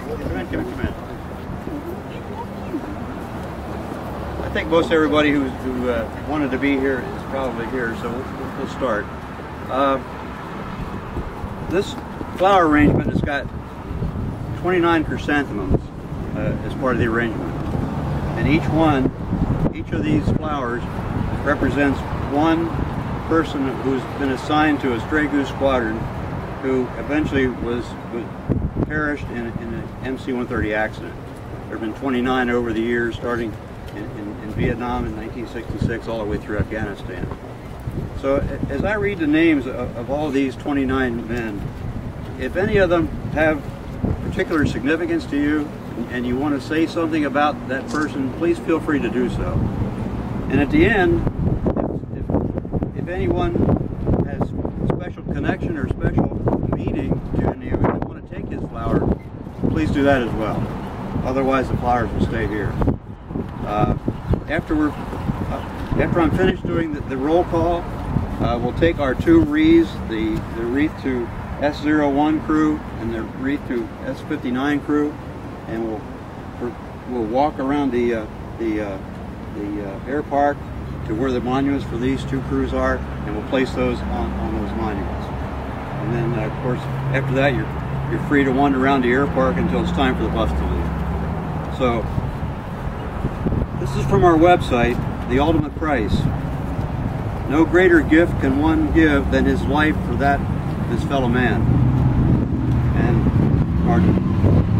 Come in. I think most everybody who wanted to be here is probably here, so we'll start. This flower arrangement has got 29 chrysanthemums as part of the arrangement. And each of these flowers represents one person who's been assigned to a stray goose squadron who eventually perished in an MC-130 accident. There have been 29 over the years, starting in Vietnam in 1966 all the way through Afghanistan. So as I read the names of all these 29 men, if any of them have particular significance to you and you want to say something about that person, please feel free to do so. And at the end, if anyone has special connection or special meaning to any of you and want to take his flower, please do that as well. Otherwise the flowers will stay here. After I'm finished doing the roll call, we'll take our two wreaths, the wreath to S01 crew and the wreath to S59 crew, and we'll walk around the air park to where the monuments for these two crews are, and we'll place those on those monuments. And then, of course, after that, you're free to wander around the air park until it's time for the bus to leave. So, this is from our website, The Ultimate Price. No greater gift can one give than his life for that of his fellow man. And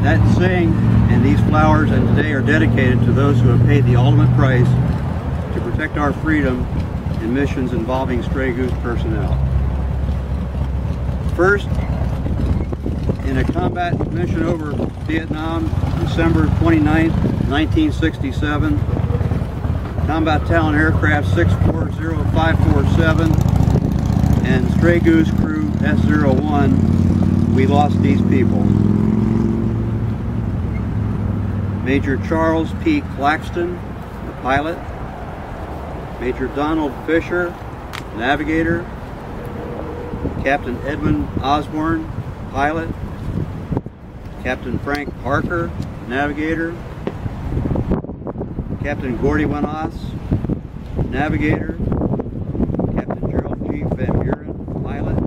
that saying and these flowers and today are dedicated to those who have paid the ultimate price to protect our freedom in missions involving stray goose personnel. First, in a combat mission over Vietnam, December 29, 1967, Combat Talon Aircraft 640547 and Stray Goose Crew S01, we lost these people. Major Charles P. Claxton, the pilot. Major Donald Fisher, navigator. Captain Edmund Osborne, pilot. Captain Frank Parker, navigator. Captain Gordy Wanas, navigator. Captain Gerald G. Van Buren, pilot.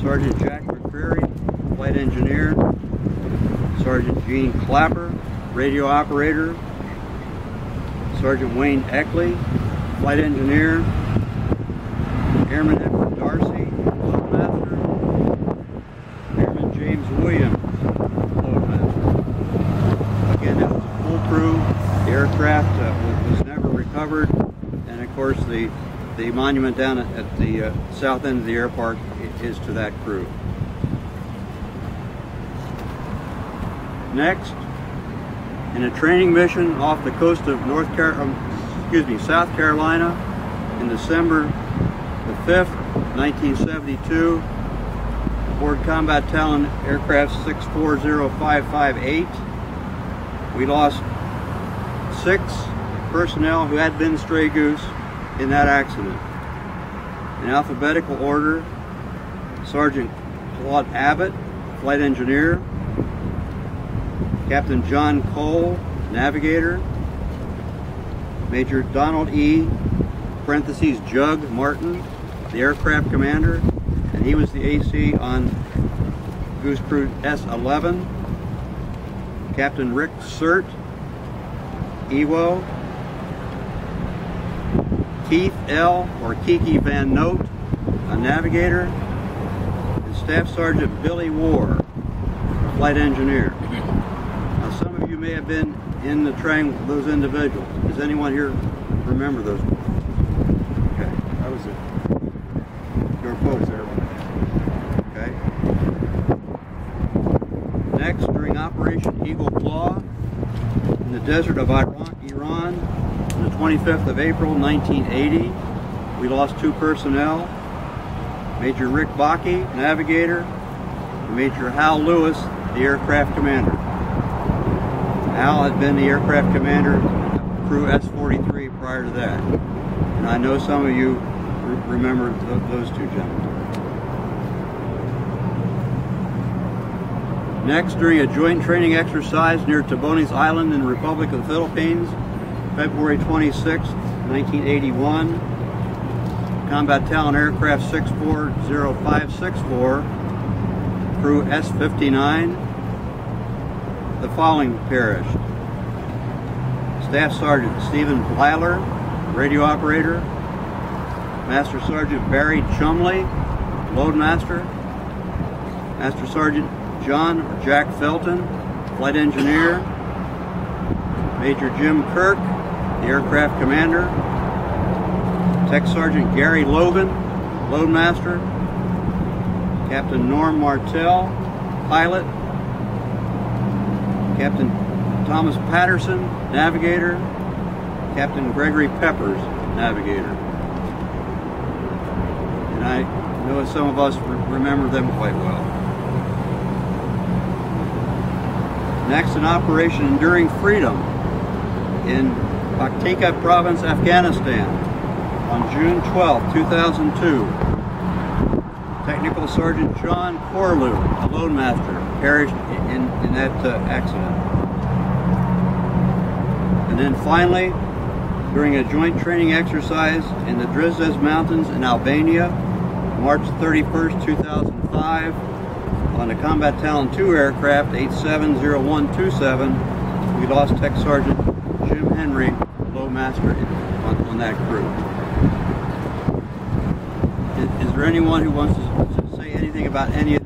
Sergeant Jack McCreary, flight engineer. Sergeant Gene Clapper, radio operator. Sergeant Wayne Eckley, flight engineer. Airman Edward Darcy, loadmaster. Airman James Williams, loadmaster. Again, that was a full crew. The aircraft was never recovered, and of course the monument down at the south end of the air park is to that crew. Next, in a training mission off the coast of South Carolina in December the 5th, 1972, aboard Combat Talon Aircraft 640558, we lost 6 personnel who had been stray goose in that accident. In alphabetical order, Sergeant Claude Abbott, flight engineer. Captain John Cole, navigator. Major Donald E. parentheses Jug Martin, the aircraft commander, and he was the AC on Goose Crew S11. Captain Rick Surt, EWO. Keith L. or Kiki Van Note, a navigator. And Staff Sergeant Billy War, flight engineer. Some of you may have been in the train with those individuals. Does anyone here remember those? Okay. I was it. You were both there. Okay. Next, during Operation Eagle Claw in the desert of Iran, on the 25th of April, 1980, we lost 2 personnel. Major Rick Bakke, navigator, and Major Hal Lewis, the aircraft commander. Al had been the aircraft commander of Crew S-43 prior to that. And I know some of you remember those 2 gentlemen. Next, during a joint training exercise near Tabones Island in the Republic of the Philippines, February 26, 1981, Combat Talon Aircraft 640564, crew S-59, the following perished. Staff Sergeant Stephen Blyler, radio operator. Master Sergeant Barry Chumley, loadmaster. Master Sergeant John or Jack Felton, flight engineer. Major Jim Kirk, the aircraft commander. Tech Sergeant Gary Logan, loadmaster. Captain Norm Martell, pilot. Captain Thomas Patterson, navigator. Captain Gregory Peppers, navigator. And I know some of us remember them quite well. Next, an Operation Enduring Freedom in Paktika Province, Afghanistan on June 12, 2002. Technical Sergeant John Corlew, a loadmaster, perished in that accident. And then finally, during a joint training exercise in the Drizdes Mountains in Albania, March 31st, 2005, on the Combat Talon II aircraft 870127, we lost Tech Sergeant Jim Henry, loadmaster, on that crew. Is there anyone who wants to say anything about any of